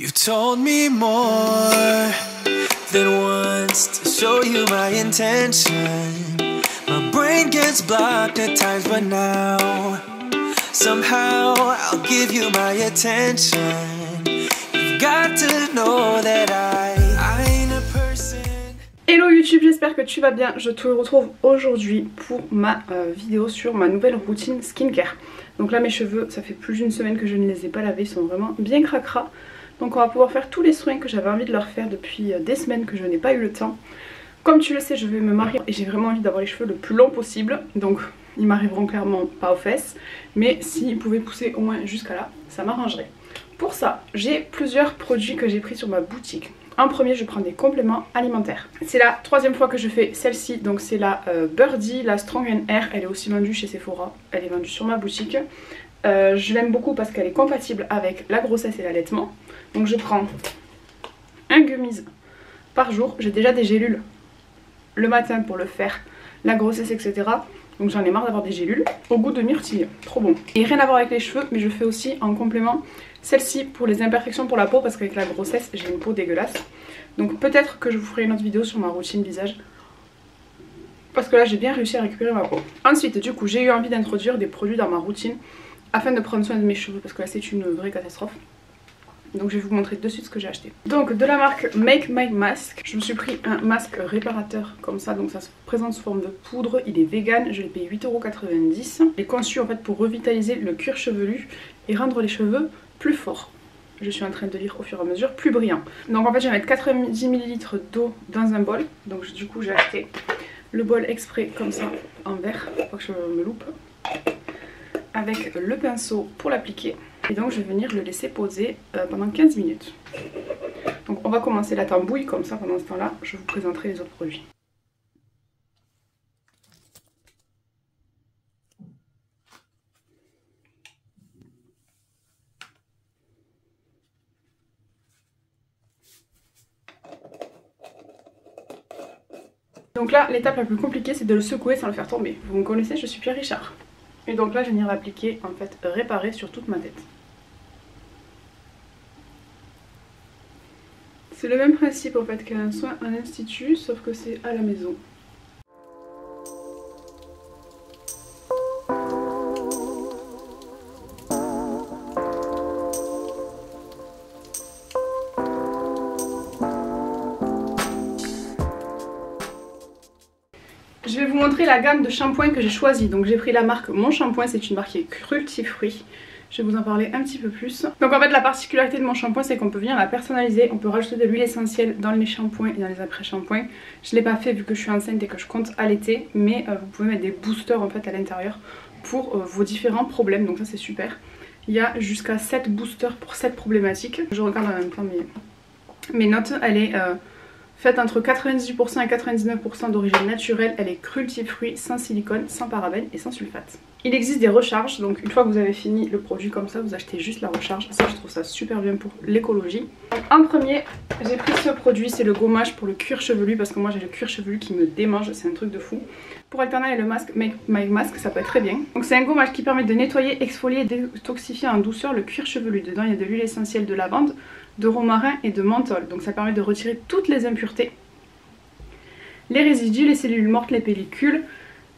You told me more than once to show you my intention. My brain gets blocked at times, but now somehow I'll give you my attention. You've got to know that I ain't a person. Hello YouTube, j'espère que tu vas bien. Je te retrouve aujourd'hui pour ma vidéo sur ma nouvelle routine skincare. Donc là mes cheveux, ça fait plus d'une semaine que je ne les ai pas lavés, ils sont vraiment bien cracra. Donc on va pouvoir faire tous les soins que j'avais envie de leur faire depuis des semaines que je n'ai pas eu le temps. Comme tu le sais, je vais me marier et j'ai vraiment envie d'avoir les cheveux le plus long possible. Donc ils m'arriveront clairement pas aux fesses, mais s'ils pouvaient pousser au moins jusqu'à là, ça m'arrangerait. Pour ça, j'ai plusieurs produits que j'ai pris sur ma boutique. En premier, je prends des compléments alimentaires. C'est la troisième fois que je fais celle-ci, donc c'est la Birdie, la Strong and Air. Elle est aussi vendue chez Sephora, elle est vendue sur ma boutique. Je l'aime beaucoup parce qu'elle est compatible avec la grossesse et l'allaitement. Donc je prends un gummies par jour. J'ai déjà des gélules le matin pour le faire, la grossesse, etc. Donc j'en ai marre d'avoir des gélules au goût de myrtille, trop bon. Et rien à voir avec les cheveux, mais je fais aussi en complément celle-ci pour les imperfections pour la peau, parce qu'avec la grossesse j'ai une peau dégueulasse. Donc peut-être que je vous ferai une autre vidéo sur ma routine visage, parce que là j'ai bien réussi à récupérer ma peau. Ensuite du coup j'ai eu envie d'introduire des produits dans ma routine afin de prendre soin de mes cheveux, parce que là c'est une vraie catastrophe. Donc je vais vous montrer de suite ce que j'ai acheté. Donc de la marque Make My Mask, je me suis pris un masque réparateur comme ça. Donc ça se présente sous forme de poudre, il est vegan, je l'ai payé 8,90 €. Il est conçu en fait pour revitaliser le cuir chevelu et rendre les cheveux plus forts. Je suis en train de lire au fur et à mesure, plus brillant. Donc en fait je vais mettre 90 ml d'eau dans un bol. Donc du coup j'ai acheté le bol exprès comme ça en verre, pour pas que je me loupe, avec le pinceau pour l'appliquer. Et donc je vais venir le laisser poser pendant 15 minutes. Donc on va commencer la tambouille, comme ça pendant ce temps là je vous présenterai les autres produits. Donc là l'étape la plus compliquée c'est de le secouer sans le faire tomber. Vous me connaissez, je suis Pierre Richard. Et donc là je vais venir l'appliquer, en fait réparer sur toute ma tête. C'est le même principe en fait qu'un soin en institut, sauf que c'est à la maison. Je vais vous montrer la gamme de shampoing que j'ai choisi. Donc j'ai pris la marque Mon Shampoing, c'est une marque qui est cruelty-free. Je vais vous en parler un petit peu plus. Donc en fait la particularité de mon shampoing c'est qu'on peut venir la personnaliser. On peut rajouter de l'huile essentielle dans les shampoings et dans les après-shampoings. Je ne l'ai pas fait vu que je suis enceinte et que je compte allaiter. Mais vous pouvez mettre des boosters en fait à l'intérieur pour vos différents problèmes. Donc ça c'est super. Il y a jusqu'à 7 boosters pour 7 problématiques. Je regarde en même temps mes notes. Elle est faite entre 98% et 99% d'origine naturelle. Elle est cruelty-free, sans silicone, sans parabènes et sans sulfate. Il existe des recharges, donc une fois que vous avez fini le produit comme ça, vous achetez juste la recharge. Ça je trouve ça super bien pour l'écologie. En premier, j'ai pris ce produit, c'est le gommage pour le cuir chevelu, parce que moi j'ai le cuir chevelu qui me démange, c'est un truc de fou. Pour alterner avec le masque Make My Mask, ça peut être très bien. Donc c'est un gommage qui permet de nettoyer, exfolier et détoxifier en douceur le cuir chevelu. Dedans il y a de l'huile essentielle de lavande, de romarin et de menthol. Donc ça permet de retirer toutes les impuretés, les résidus, les cellules mortes, les pellicules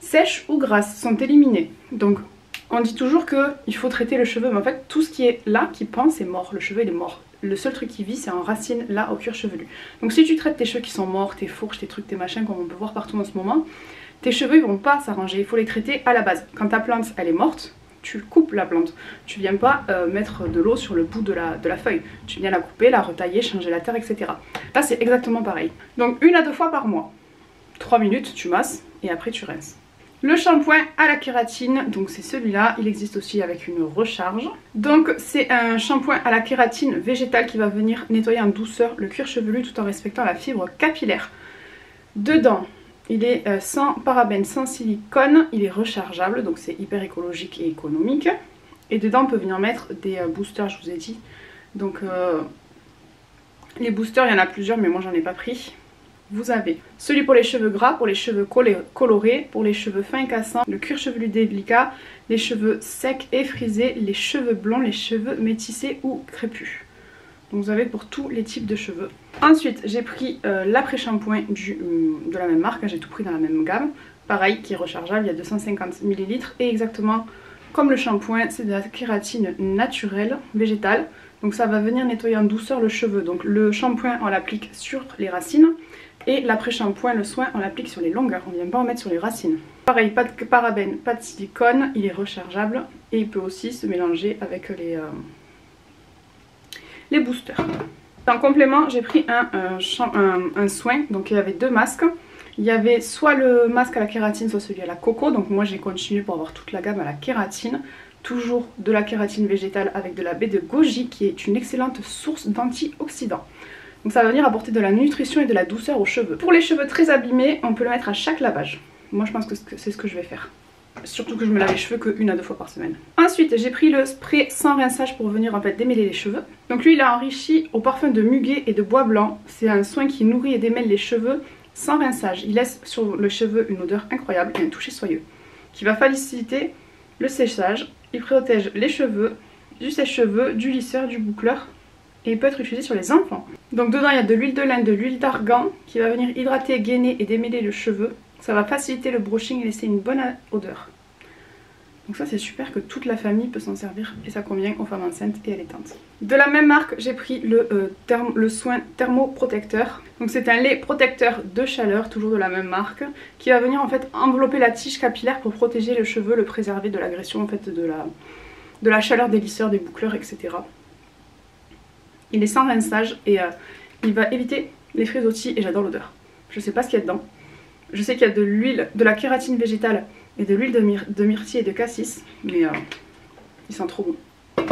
sèches ou grasses sont éliminées. Donc on dit toujours qu'il faut traiter le cheveu, mais en fait tout ce qui est là, qui pense, est mort. Le cheveu il est mort. Le seul truc qui vit c'est en racine là au cuir chevelu. Donc si tu traites tes cheveux qui sont morts, tes fourches, tes trucs, tes machins comme on peut voir partout en ce moment, tes cheveux ils vont pas s'arranger, il faut les traiter à la base. Quand ta plante elle est morte, tu coupes la plante. Tu viens pas mettre de l'eau sur le bout de la feuille. Tu viens la couper, la retailler, changer la terre, etc. Là c'est exactement pareil. Donc 1 à 2 fois par mois. 3 minutes, tu masses et après tu rinces. Le shampoing à la kératine, donc c'est celui-là. Il existe aussi avec une recharge. Donc c'est un shampoing à la kératine végétale qui va venir nettoyer en douceur le cuir chevelu tout en respectant la fibre capillaire. Dedans, il est sans parabènes, sans silicone, il est rechargeable, donc c'est hyper écologique et économique. Et dedans on peut venir mettre des boosters, je vous ai dit. Donc les boosters, il y en a plusieurs mais moi j'en ai pas pris. Vous avez celui pour les cheveux gras, pour les cheveux colorés, pour les cheveux fins et cassants, le cuir chevelu délicat, les cheveux secs et frisés, les cheveux blonds, les cheveux métissés ou crépus. Donc vous avez pour tous les types de cheveux. Ensuite j'ai pris l'après-shampoing de la même marque, j'ai tout pris dans la même gamme. Pareil, qui est rechargeable, il y a 250 ml et exactement comme le shampoing, c'est de la kératine naturelle, végétale. Donc ça va venir nettoyer en douceur le cheveu. Donc le shampoing on l'applique sur les racines et l'après-shampoing, le soin, on l'applique sur les longueurs. On ne vient pas en mettre sur les racines. Pareil, pas de parabènes, pas de silicone, il est rechargeable et il peut aussi se mélanger avec les boosters. En complément, j'ai pris un soin, donc il y avait 2 masques. Il y avait soit le masque à la kératine, soit celui à la coco. Donc moi j'ai continué pour avoir toute la gamme à la kératine. Toujours de la kératine végétale avec de la baie de goji qui est une excellente source d'antioxydants. Donc ça va venir apporter de la nutrition et de la douceur aux cheveux. Pour les cheveux très abîmés, on peut le mettre à chaque lavage. Moi je pense que c'est ce que je vais faire. Surtout que je me lave les cheveux que 1 à 2 fois par semaine. Ensuite j'ai pris le spray sans rinçage pour venir en fait démêler les cheveux. Donc lui il est enrichi au parfum de muguet et de bois blanc. C'est un soin qui nourrit et démêle les cheveux sans rinçage. Il laisse sur le cheveu une odeur incroyable et un toucher soyeux qui va faciliter le séchage. Il protège les cheveux, du sèche-cheveux, du lisseur, du boucleur et il peut être utilisé sur les enfants. Donc dedans il y a de l'huile de lin, de l'huile d'argan qui va venir hydrater, gainer et démêler le cheveu. Ça va faciliter le brushing et laisser une bonne odeur. Donc ça c'est super que toute la famille peut s'en servir et ça convient aux femmes enceintes et allaitantes. De la même marque j'ai pris le soin thermoprotecteur. Donc c'est un lait protecteur de chaleur, toujours de la même marque, qui va venir en fait envelopper la tige capillaire pour protéger le cheveu, le préserver de l'agression en fait de la chaleur des lisseurs, des boucleurs, etc. Il est sans rinçage et il va éviter les frisottis et j'adore l'odeur. Je sais pas ce qu'il y a dedans. Je sais qu'il y a de l'huile, de la kératine végétale et de l'huile de myrtille et de cassis, mais il sent trop bon.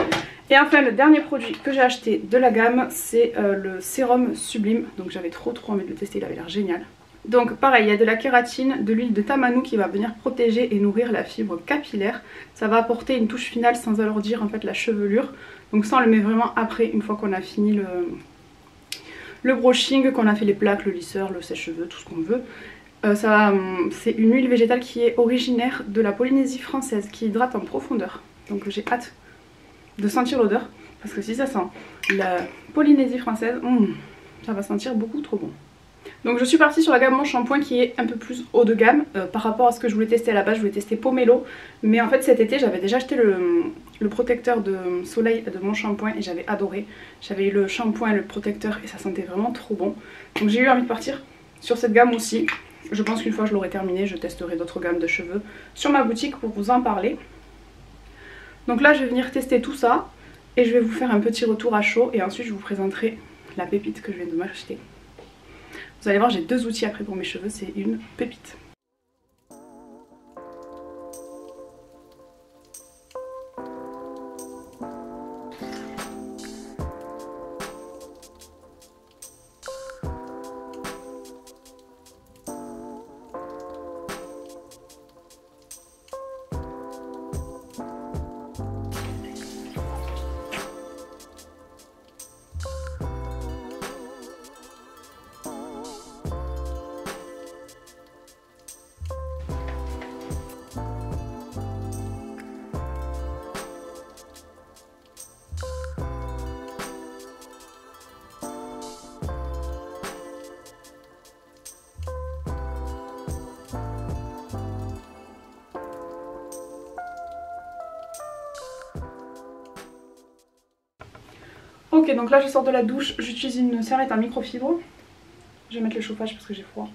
Et enfin le dernier produit que j'ai acheté de la gamme, c'est le sérum sublime. Donc j'avais trop envie de le tester, il avait l'air génial. Donc pareil, il y a de la kératine, de l'huile de tamanou qui va venir protéger et nourrir la fibre capillaire. Ça va apporter une touche finale sans alourdir en fait la chevelure. Donc ça on le met vraiment après, une fois qu'on a fini le brushing, qu'on a fait les plaques, le lisseur, le sèche-cheveux, tout ce qu'on veut. C'est une huile végétale qui est originaire de la Polynésie française, qui hydrate en profondeur. Donc j'ai hâte de sentir l'odeur, parce que si ça sent la Polynésie française, ça va sentir beaucoup trop bon. Donc je suis partie sur la gamme Mon Shampoing qui est un peu plus haut de gamme par rapport à ce que je voulais tester à la base. Je voulais tester Pomelo, mais en fait cet été j'avais déjà acheté le protecteur de soleil de Mon Shampoing et j'avais adoré. J'avais eu le shampoing et le protecteur et ça sentait vraiment trop bon. Donc j'ai eu envie de partir sur cette gamme aussi. Je pense qu'une fois je l'aurai terminé, je testerai d'autres gammes de cheveux sur ma boutique pour vous en parler. Donc là je vais venir tester tout ça et je vais vous faire un petit retour à chaud et ensuite je vous présenterai la pépite que je viens de m'acheter. Vous allez voir, j'ai 2 outils après pour mes cheveux, c'est une pépite. Ok, donc là je sors de la douche, j'utilise une serviette en microfibre. Je vais mettre le chauffage parce que j'ai froid.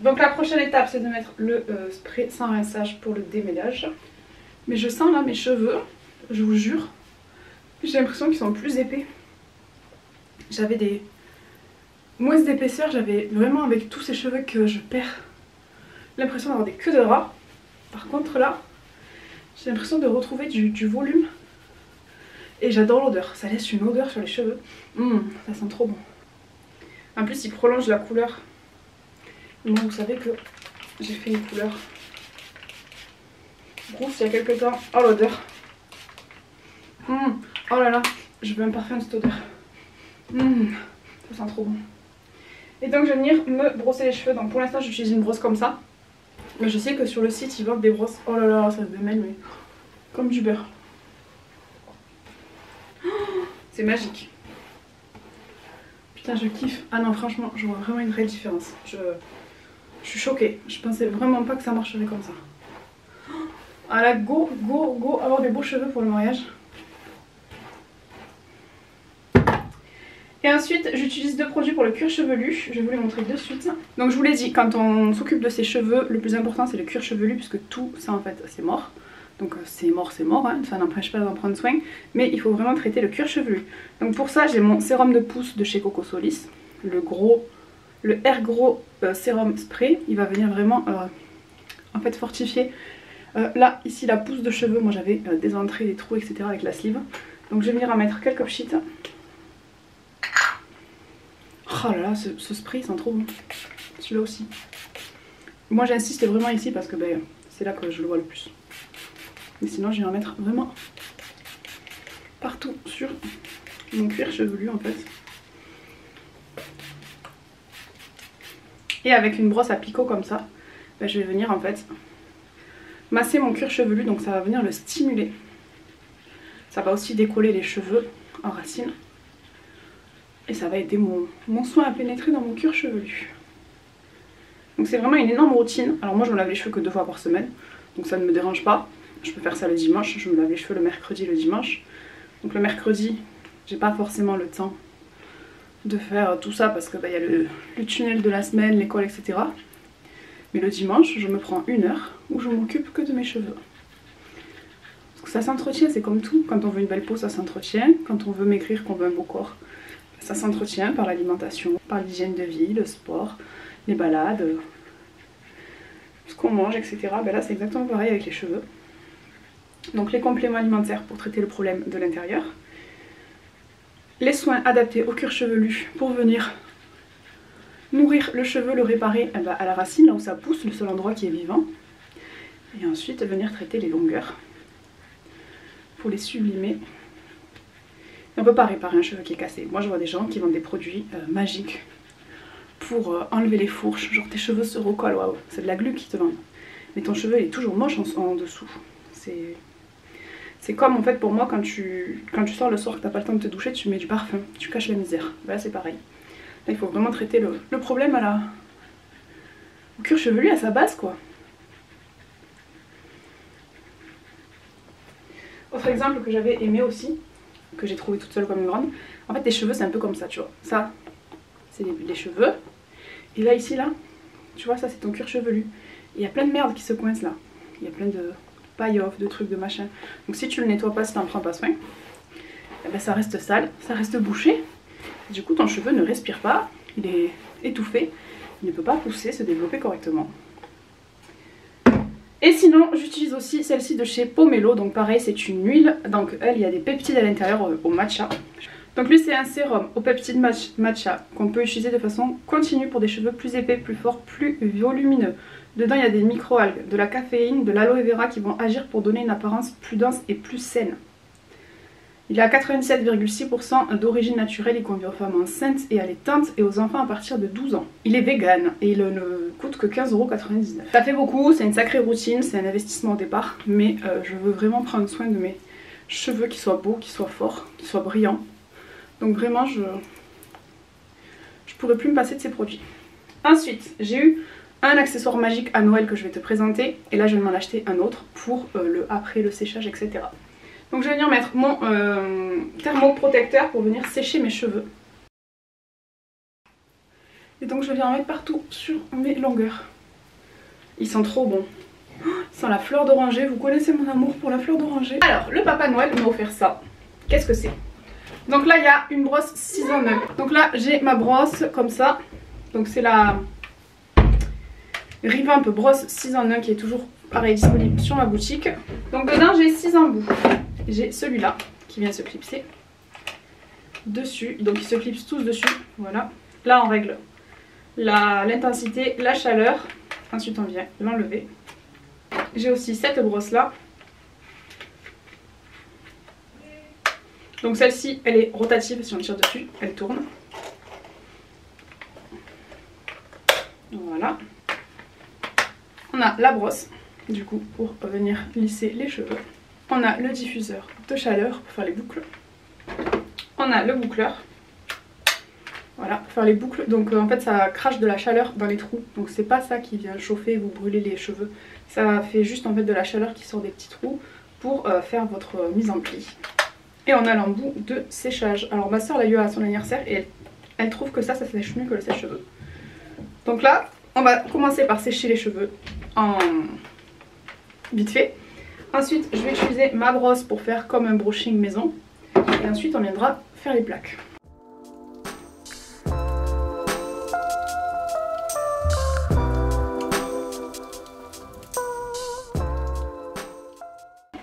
Donc la prochaine étape c'est de mettre le spray sans rinçage pour le démêlage. Mais je sens là mes cheveux, je vous jure, j'ai l'impression qu'ils sont plus épais. J'avais des moins d'épaisseur, j'avais vraiment avec tous ces cheveux que je perds l'impression d'avoir des queues de rat. Par contre là, j'ai l'impression de retrouver du volume. Et j'adore l'odeur, ça laisse une odeur sur les cheveux. Ça sent trop bon. En plus il prolonge la couleur. Moi vous savez que j'ai fait une couleur rousse il y a quelques temps. Oh l'odeur. Oh là là, je veux un parfum de cette odeur. Ça sent trop bon. Et donc je vais venir me brosser les cheveux. Donc pour l'instant j'utilise une brosse comme ça. Mais je sais que sur le site ils vendent des brosses. Oh là là, ça se démêle mais comme du beurre. C'est magique. Putain, je kiffe. Ah non, franchement, je vois vraiment une vraie différence. Je suis choquée. Je pensais vraiment pas que ça marcherait comme ça. Ah là, go, go, go, avoir des beaux cheveux pour le mariage. Et ensuite, j'utilise 2 produits pour le cuir chevelu. Je vais vous les montrer de suite. Donc je vous l'ai dit, quand on s'occupe de ses cheveux, le plus important c'est le cuir chevelu, puisque tout ça en fait c'est mort. Donc c'est mort, hein, ça n'empêche pas d'en prendre soin. Mais il faut vraiment traiter le cuir chevelu. Donc pour ça, j'ai mon sérum de pousse de chez Coco Solis. Le Air Grow Sérum Spray. Il va venir vraiment en fait fortifier. Là, ici, la pousse de cheveux. Moi j'avais des entrées, des trous, etc. avec la sleeve. Donc je vais venir en mettre quelques pchites. Oh là là, ce spray il sent trop bon. Celui-là aussi. Moi j'insiste vraiment ici parce que ben, c'est là que je le vois le plus. Mais sinon je vais en mettre vraiment partout sur mon cuir chevelu en fait. Et avec une brosse à picot comme ça, ben, je vais venir en fait masser mon cuir chevelu. Donc ça va venir le stimuler. Ça va aussi décoller les cheveux en racines. Et ça va aider mon soin à pénétrer dans mon cuir chevelu. Donc c'est vraiment une énorme routine. Alors moi je me lave les cheveux que 2 fois par semaine. Donc ça ne me dérange pas. Je peux faire ça le dimanche. Je me lave les cheveux le mercredi et le dimanche. Donc le mercredi, j'ai pas forcément le temps de faire tout ça parce que bah, y a le tunnel de la semaine, l'école, etc. Mais le dimanche, je me prends 1 heure où je m'occupe que de mes cheveux. Parce que ça s'entretient, c'est comme tout. Quand on veut une belle peau, ça s'entretient. Quand on veut maigrir, qu'on veut un beau corps, ça s'entretient par l'alimentation, par l'hygiène de vie, le sport, les balades, ce qu'on mange, etc. Ben là c'est exactement pareil avec les cheveux. Donc les compléments alimentaires pour traiter le problème de l'intérieur. Les soins adaptés au cuir chevelu pour venir nourrir le cheveu, le réparer à la racine, là où ça pousse, le seul endroit qui est vivant. Et ensuite venir traiter les longueurs pour les sublimer. Et on peut pas réparer un cheveu qui est cassé. Moi je vois des gens qui vendent des produits magiques pour enlever les fourches. Genre tes cheveux se recollent, waouh, c'est de la glu qui te vendent. Mais ton cheveu il est toujours moche en dessous. C'est comme en fait pour moi quand tu sors le soir que t'as pas le temps de te doucher, tu mets du parfum, tu caches la misère. Voilà c'est pareil. Là il faut vraiment traiter le problème au cuir chevelu à sa base quoi. Autre exemple que j'avais aimé aussi, que j'ai trouvé toute seule comme une grande. En fait tes cheveux c'est un peu comme ça tu vois. Ça c'est les cheveux. Et là ici là, tu vois ça c'est ton cuir chevelu. Il y a plein de merde qui se coince là. Il y a plein de paille-off, de trucs, de machin. Donc si tu le nettoies pas, si t'en prends pas soin, eh ben, ça reste sale, ça reste bouché. Du coup ton cheveu ne respire pas, il est étouffé, il ne peut pas pousser, se développer correctement. Et sinon j'utilise aussi celle-ci de chez Pomelo, donc pareil c'est une huile, donc elle il y a des peptides à l'intérieur au matcha. Donc lui c'est un sérum au peptides matcha qu'on peut utiliser de façon continue pour des cheveux plus épais, plus forts, plus volumineux. Dedans il y a des micro-algues, de la caféine, de l'aloe vera qui vont agir pour donner une apparence plus dense et plus saine. Il est à 97,6% d'origine naturelle, il convient aux femmes enceintes et allaitantes et aux enfants à partir de 12 ans. Il est vegan et il ne coûte que 15,99 €. Ça fait beaucoup, c'est une sacrée routine, c'est un investissement au départ, mais je veux vraiment prendre soin de mes cheveux qui soient beaux, qui soient forts, qui soient brillants. Donc vraiment je pourrais plus me passer de ces produits. Ensuite j'ai eu un accessoire magique à Noël que je vais te présenter et là je vais m'en acheter un autre pour après le séchage etc. Donc je vais venir mettre mon thermoprotecteur pour venir sécher mes cheveux. Et donc je viens en mettre partout sur mes longueurs. Ils sont trop bons. Ils sentent la fleur d'oranger, vous connaissez mon amour pour la fleur d'oranger. Alors le Papa Noël m'a offert ça. Qu'est-ce que c'est? Donc là il y a une brosse 6 en 1. Donc là j'ai ma brosse comme ça. Donc c'est la Revamp brosse 6 en 1 qui est toujours pareil disponible sur ma boutique. Donc dedans j'ai 6 embouts. J'ai celui-là qui vient se clipser dessus. Donc ils se clipsent tous dessus. Voilà. Là on règle l'intensité, la chaleur. Ensuite on vient l'enlever. J'ai aussi cette brosse là. Donc celle-ci elle est rotative, si on tire dessus elle tourne. Voilà. On a la brosse du coup pour venir lisser les cheveux. On a le diffuseur de chaleur pour faire les boucles. On a le boucleur. Voilà, pour faire les boucles. Donc en fait ça crache de la chaleur dans les trous. Donc c'est pas ça qui vient chauffer, vous brûler les cheveux. Ça fait juste en fait de la chaleur qui sort des petits trous pour faire votre mise en pli. Et on a l'embout de séchage. Alors ma soeur l'a eu à son anniversaire et elle trouve que ça sèche mieux que le sèche-cheveux. Donc là, on va commencer par sécher les cheveux en vite fait. Ensuite, je vais utiliser ma brosse pour faire comme un brushing maison. Et ensuite, on viendra faire les plaques.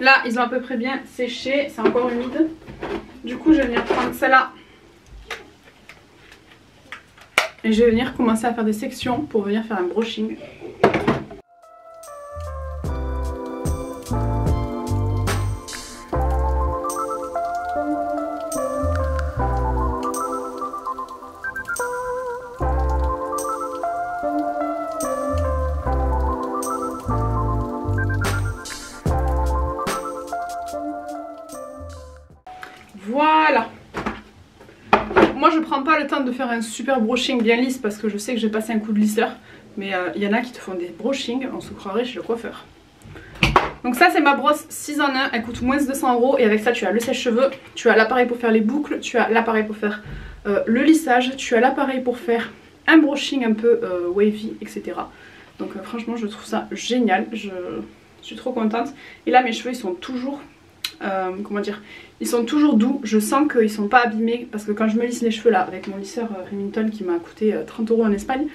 Là, ils ont à peu près bien séché, c'est encore humide. Du coup, je vais venir prendre celle-là. Et je vais venir commencer à faire des sections pour venir faire un brushing. Voilà. Moi je prends pas le temps de faire un super brushing bien lisse parce que je sais que j'ai passé un coup de lisseur. Mais il y en a qui te font des brushings, on se croirait chez le coiffeur. Donc ça c'est ma brosse 6 en 1, elle coûte moins de 200 € et avec ça tu as le sèche-cheveux, tu as l'appareil pour faire les boucles, tu as l'appareil pour faire le lissage, tu as l'appareil pour faire un brushing un peu wavy, etc. Donc franchement je trouve ça génial, je suis trop contente. Et là mes cheveux ils sont toujours... comment dire, ils sont toujours doux, je sens qu'ils sont pas abîmés parce que quand je me lisse les cheveux là avec mon lisseur Remington qui m'a coûté 30 € en Espagne,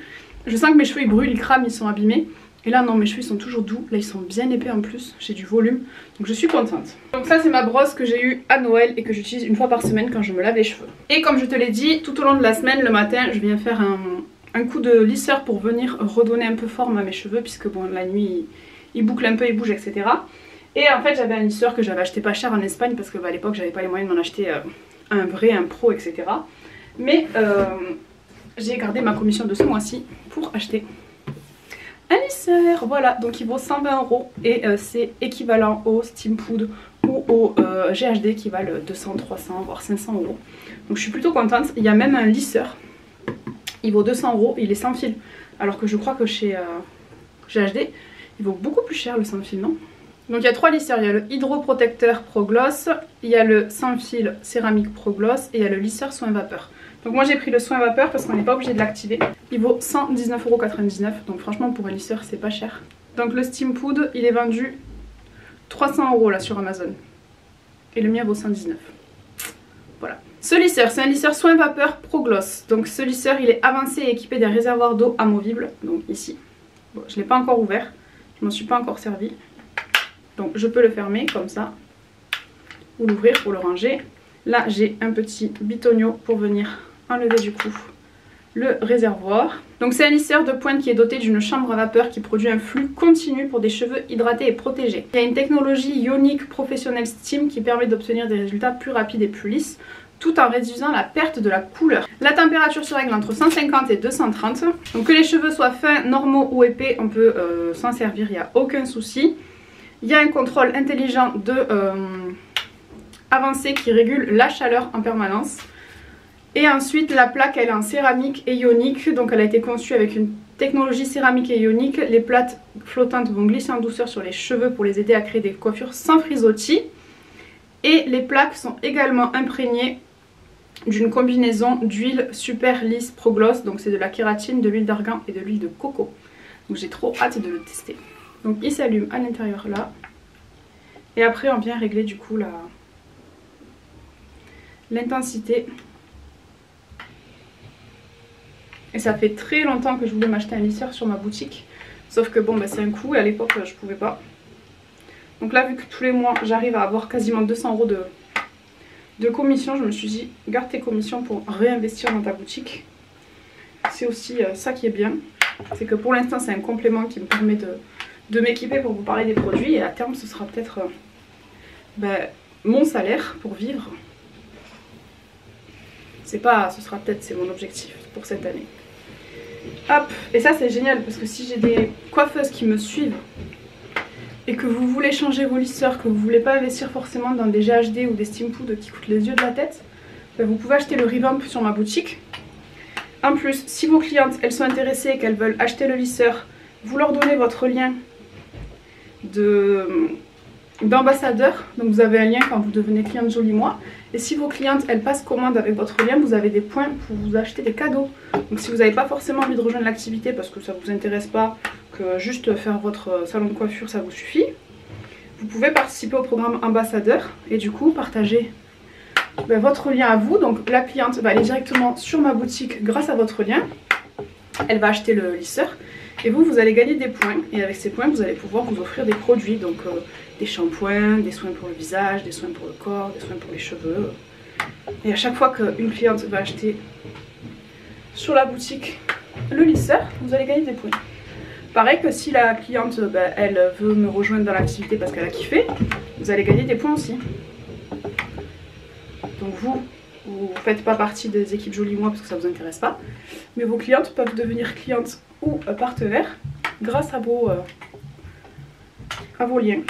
je sens que mes cheveux ils brûlent, ils crament, ils sont abîmés. Et là non, mes cheveux ils sont toujours doux, là ils sont bien épais en plus, j'ai du volume, donc je suis contente. Donc ça c'est ma brosse que j'ai eue à Noël et que j'utilise une fois par semaine quand je me lave les cheveux. Et comme je te l'ai dit, tout au long de la semaine, le matin je viens faire un coup de lisseur pour venir redonner un peu forme à mes cheveux puisque bon la nuit ils bouclent un peu, ils bougent, etc. Et en fait j'avais un lisseur que j'avais acheté pas cher en Espagne parce que à l'époque j'avais pas les moyens de m'en acheter un vrai, un pro, etc. Mais j'ai gardé ma commission de ce mois-ci pour acheter un lisseur. Voilà, donc il vaut 120 € et c'est équivalent au Steampood ou au GHD qui valent 200, 300 voire 500 €. Donc je suis plutôt contente. Il y a même un lisseur, il vaut 200 €, il est sans fil. Alors que je crois que chez GHD il vaut beaucoup plus cher le sans fil, non? Donc il y a 3 lisseurs, il y a le hydroprotecteur Pro Gloss, il y a le sans fil céramique Pro Gloss et il y a le lisseur soin vapeur. Donc moi j'ai pris le soin vapeur parce qu'on n'est pas obligé de l'activer. Il vaut 119,99 €, donc franchement pour un lisseur c'est pas cher. Donc le Steampood il est vendu 300 € là sur Amazon. Et le mien vaut 119 €. Voilà. Ce lisseur c'est un lisseur soin vapeur Pro Gloss. Donc ce lisseur il est avancé et équipé d'un réservoir d'eau amovible. Donc ici. Bon, je ne l'ai pas encore ouvert, je m'en suis pas encore servi. Donc je peux le fermer comme ça, ou l'ouvrir pour le ranger. Là j'ai un petit bitonio pour venir enlever du coup le réservoir. Donc c'est un lisseur de pointe qui est doté d'une chambre à vapeur qui produit un flux continu pour des cheveux hydratés et protégés. Il y a une technologie ionique professionnelle Steam qui permet d'obtenir des résultats plus rapides et plus lisses tout en réduisant la perte de la couleur. La température se règle entre 150 et 230. Donc que les cheveux soient fins, normaux ou épais, on peut s'en servir, il n'y a aucun souci. Il y a un contrôle intelligent avancé qui régule la chaleur en permanence. Et ensuite la plaque elle est en céramique et ionique, donc elle a été conçue avec une technologie céramique et ionique. Les plates flottantes vont glisser en douceur sur les cheveux pour les aider à créer des coiffures sans frisottis. Et les plaques sont également imprégnées d'une combinaison d'huile super lisse Pro Gloss, donc c'est de la kératine, de l'huile d'argan et de l'huile de coco. Donc j'ai trop hâte de le tester. Donc il s'allume à l'intérieur là. Et après on vient régler du coup l'intensité. Et ça fait très longtemps que je voulais m'acheter un lisseur sur ma boutique. Sauf que bon bah c'est un coût et à l'époque je pouvais pas. Donc là vu que tous les mois j'arrive à avoir quasiment 200 € de commission, je me suis dit garde tes commissions pour réinvestir dans ta boutique. C'est aussi ça qui est bien. C'est que pour l'instant c'est un complément qui me permet de m'équiper pour vous parler des produits. Et à terme ce sera peut-être mon salaire pour vivre. C'est mon objectif pour cette année. Hop, et ça c'est génial parce que si j'ai des coiffeuses qui me suivent et que vous voulez changer vos lisseurs, que vous voulez pas investir forcément dans des GHD ou des Steampood qui coûtent les yeux de la tête, vous pouvez acheter le Revamp sur ma boutique. En plus, si vos clientes elles sont intéressées et qu'elles veulent acheter le lisseur, vous leur donnez votre lien d'ambassadeur. Donc vous avez un lien quand vous devenez cliente Jolie Moi. Et si vos clientes elles passent commande avec votre lien, vous avez des points pour vous acheter des cadeaux. Donc si vous n'avez pas forcément envie de rejoindre l'activité parce que ça ne vous intéresse pas, que juste faire votre salon de coiffure ça vous suffit, vous pouvez participer au programme ambassadeur et du coup partager votre lien à vous. Donc la cliente va aller directement sur ma boutique grâce à votre lien, elle va acheter le lisseur et vous allez gagner des points, et avec ces points vous allez pouvoir vous offrir des produits, donc des shampoings, des soins pour le visage, des soins pour le corps, des soins pour les cheveux. Et à chaque fois qu'une cliente va acheter sur la boutique le lisseur, vous allez gagner des points. Pareil que si la cliente elle veut me rejoindre dans l'activité parce qu'elle a kiffé, vous allez gagner des points aussi. Donc vous ne faites pas partie des équipes Jolie Moi parce que ça ne vous intéresse pas, mais vos clientes peuvent devenir clientes ou partenaires grâce à vos liens.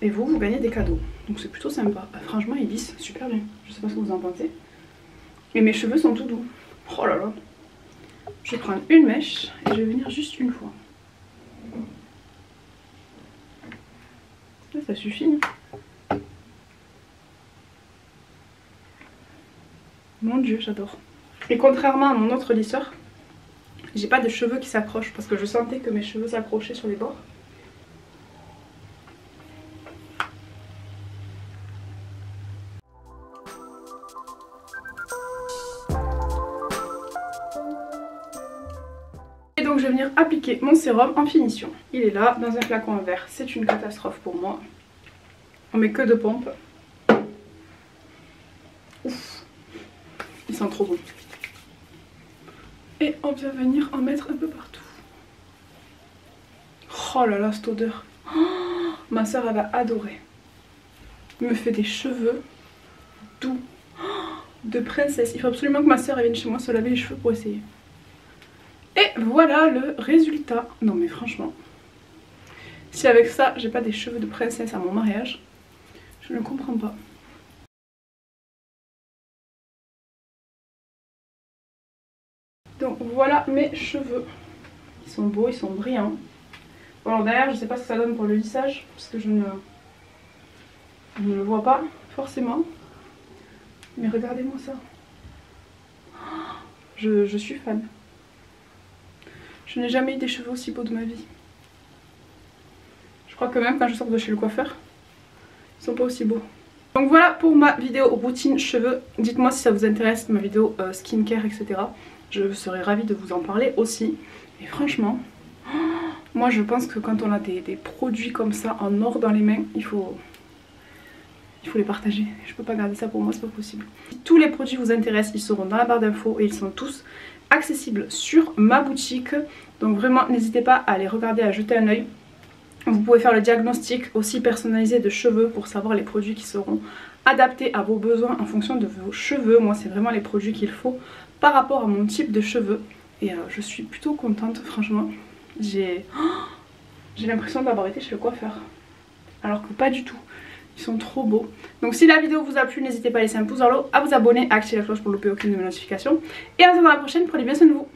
Et vous gagnez des cadeaux. Donc c'est plutôt sympa. Franchement ils lissent super bien. Je sais pas ce que vous en pensez. Et mes cheveux sont tout doux. Oh là là. Je vais prendre une mèche et je vais venir juste une fois. Ça suffit. Mon dieu, j'adore. Et contrairement à mon autre lisseur, j'ai pas de cheveux qui s'accrochent parce que je sentais que mes cheveux s'accrochaient sur les bords. Et donc je vais venir appliquer mon sérum en finition. Il est là dans un flacon en verre, c'est une catastrophe pour moi. On met que de pompe. Ouf, il sent trop bon. Et on vient venir en mettre un peu partout. Oh là là, cette odeur. Oh, ma soeur elle va adorer. Il me fait des cheveux doux, de princesse. Il faut absolument que ma soeur vienne chez moi se laver les cheveux pour essayer. Et voilà le résultat. Non mais franchement, si avec ça j'ai pas des cheveux de princesse à mon mariage, je ne comprends pas. Donc voilà mes cheveux. Ils sont beaux, ils sont brillants. Bon alors derrière je sais pas ce que ça donne pour le lissage, parce que je ne le vois pas forcément. Mais regardez-moi ça. Je suis fan. Je n'ai jamais eu des cheveux aussi beaux de ma vie. Je crois que même quand je sors de chez le coiffeur, ils sont pas aussi beaux. Donc voilà pour ma vidéo routine cheveux. Dites-moi si ça vous intéresse, ma vidéo skincare, etc. Je serais ravie de vous en parler aussi. Et franchement, moi je pense que quand on a des produits comme ça en or dans les mains, il faut les partager. Je peux pas garder ça pour moi, c'est pas possible. Si tous les produits vous intéressent, ils seront dans la barre d'infos et ils sont tous accessibles sur ma boutique. Donc vraiment n'hésitez pas à aller regarder, à jeter un œil. Vous pouvez faire le diagnostic aussi personnalisé de cheveux pour savoir les produits qui seront adaptés à vos besoins en fonction de vos cheveux. Moi c'est vraiment les produits qu'il faut par rapport à mon type de cheveux. Et je suis plutôt contente, franchement. J'ai l'impression d'avoir été chez le coiffeur. Alors que pas du tout. Ils sont trop beaux. Donc si la vidéo vous a plu, n'hésitez pas à laisser un pouce en l'air, à vous abonner, à activer la cloche pour ne louper aucune de mes notifications. Et à la prochaine, prenez bien soin de vous.